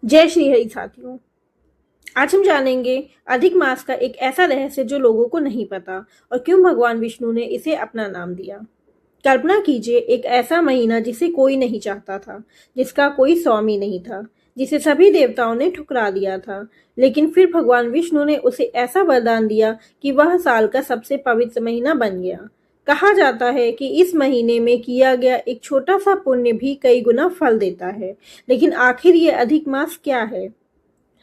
जय श्री हरि साथियों। आज हम जानेंगे अधिक मास का एक ऐसा रहस्य जो लोगों को नहीं पता और क्यों भगवान विष्णु ने इसे अपना नाम दिया। कल्पना कीजिए एक ऐसा महीना जिसे कोई नहीं चाहता था, जिसका कोई स्वामी नहीं था, जिसे सभी देवताओं ने ठुकरा दिया था, लेकिन फिर भगवान विष्णु ने उसे ऐसा वरदान दिया कि वह साल का सबसे पवित्र महीना बन गया। कहा जाता है कि इस महीने में किया गया एक छोटा सा पुण्य भी कई गुना फल देता है। लेकिन आखिर ये अधिक मास क्या है?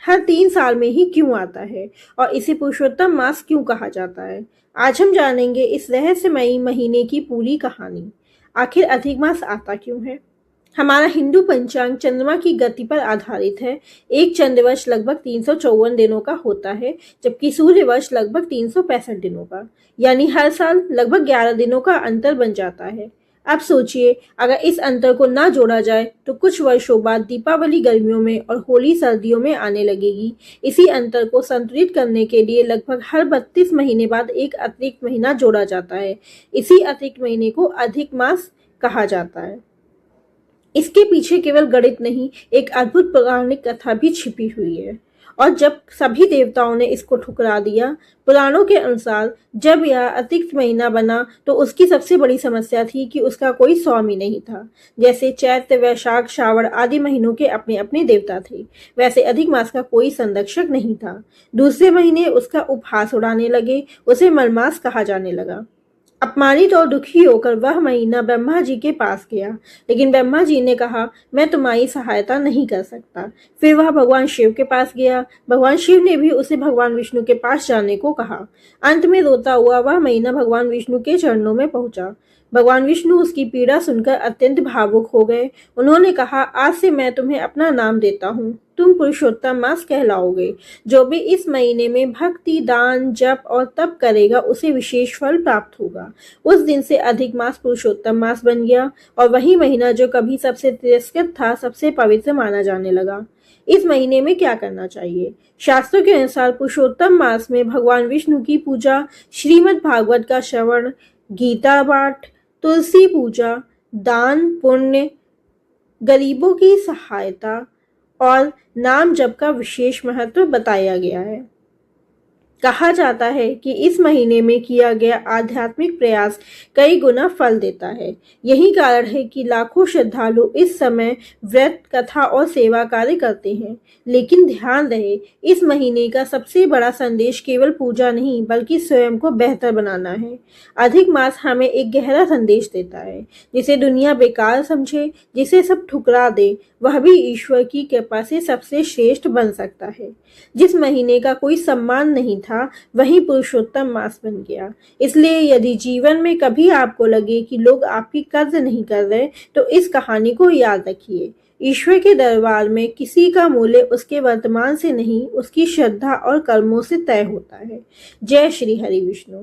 हर 3 साल में ही क्यों आता है और इसे पुरुषोत्तम मास क्यों कहा जाता है? आज हम जानेंगे इस रहस्यमयी महीने की पूरी कहानी। आखिर अधिक मास आता क्यों है? हमारा हिंदू पंचांग चंद्रमा की गति पर आधारित है। एक चंद्रवर्ष लगभग 354 दिनों का होता है, जबकि सूर्य वर्ष लगभग 365 दिनों का, यानी हर साल लगभग 11 दिनों का अंतर बन जाता है। अब सोचिए, अगर इस अंतर को ना जोड़ा जाए तो कुछ वर्षों बाद दीपावली गर्मियों में और होली सर्दियों में आने लगेगी। इसी अंतर को संतुलित करने के लिए लगभग हर 32 महीने बाद एक अतिरिक्त महीना जोड़ा जाता है। इसी अतिरिक्त महीने को अधिक मास कहा जाता है। इसके पीछे केवल गणित नहीं, एक अद्भुत पौराणिक कथा भी छिपी हुई है। और जब सभी देवताओं ने इसको ठुकरा दिया, पुराणों के अनुसार जब यह अतिरिक्त महीना बना तो उसकी सबसे बड़ी समस्या थी कि उसका कोई स्वामी नहीं था। जैसे चैत्र, वैशाख, श्रावण आदि महीनों के अपने अपने देवता थे, वैसे अधिक मास का कोई संरक्षक नहीं था। दूसरे महीने उसका उपहास उड़ाने लगे, उसे मलमास कहा जाने लगा। अपमानित और दुखी होकर वह महीना ब्रह्मा जी के पास गया, लेकिन ब्रह्मा जी ने कहा, मैं तुम्हारी सहायता नहीं कर सकता। फिर वह भगवान शिव के पास गया। भगवान शिव ने भी उसे भगवान विष्णु के पास जाने को कहा। अंत में रोता हुआ वह महीना भगवान विष्णु के चरणों में पहुंचा। भगवान विष्णु उसकी पीड़ा सुनकर अत्यंत भावुक हो गए। उन्होंने कहा, आज से मैं तुम्हें अपना नाम देता हूँ, तुम पुरुषोत्तम मास कहलाओगे। जो भी इस महीने में भक्ति, दान, जप और तप करेगा उसे विशेष फल प्राप्त होगा। उस दिन से अधिक मास पुरुषोत्तम मास बन गया और वही महीना जो कभी सबसे तिरस्कृत था, सबसे पवित्र माना जाने लगा। इस महीने में क्या करना चाहिए? शास्त्रों के अनुसार पुरुषोत्तम मास में भगवान विष्णु की पूजा, श्रीमद् भागवत का श्रवण, गीता पाठ, तुलसी पूजा, दान पुण्य, गरीबों की सहायता और नाम जप का विशेष महत्व बताया गया है। कहा जाता है कि इस महीने में किया गया आध्यात्मिक प्रयास कई गुना फल देता है। यही कारण है कि लाखों श्रद्धालु इस समय व्रत, कथा और सेवा कार्य करते हैं। लेकिन ध्यान रहे, इस महीने का सबसे बड़ा संदेश केवल पूजा नहीं बल्कि स्वयं को बेहतर बनाना है। अधिक मास हमें एक गहरा संदेश देता है, जिसे दुनिया बेकार समझे, जिसे सब ठुकरा दे, वह भी ईश्वर की कृपा से सबसे श्रेष्ठ बन सकता है। जिस महीने का कोई सम्मान नहीं था, वही पुरुषोत्तम मास बन गया। इसलिए यदि जीवन में कभी आपको लगे कि लोग आपकी कद्र नहीं कर रहे, तो इस कहानी को याद रखिए। ईश्वर के दरबार में किसी का मूल्य उसके वर्तमान से नहीं, उसकी श्रद्धा और कर्मों से तय होता है। जय श्री हरि विष्णु।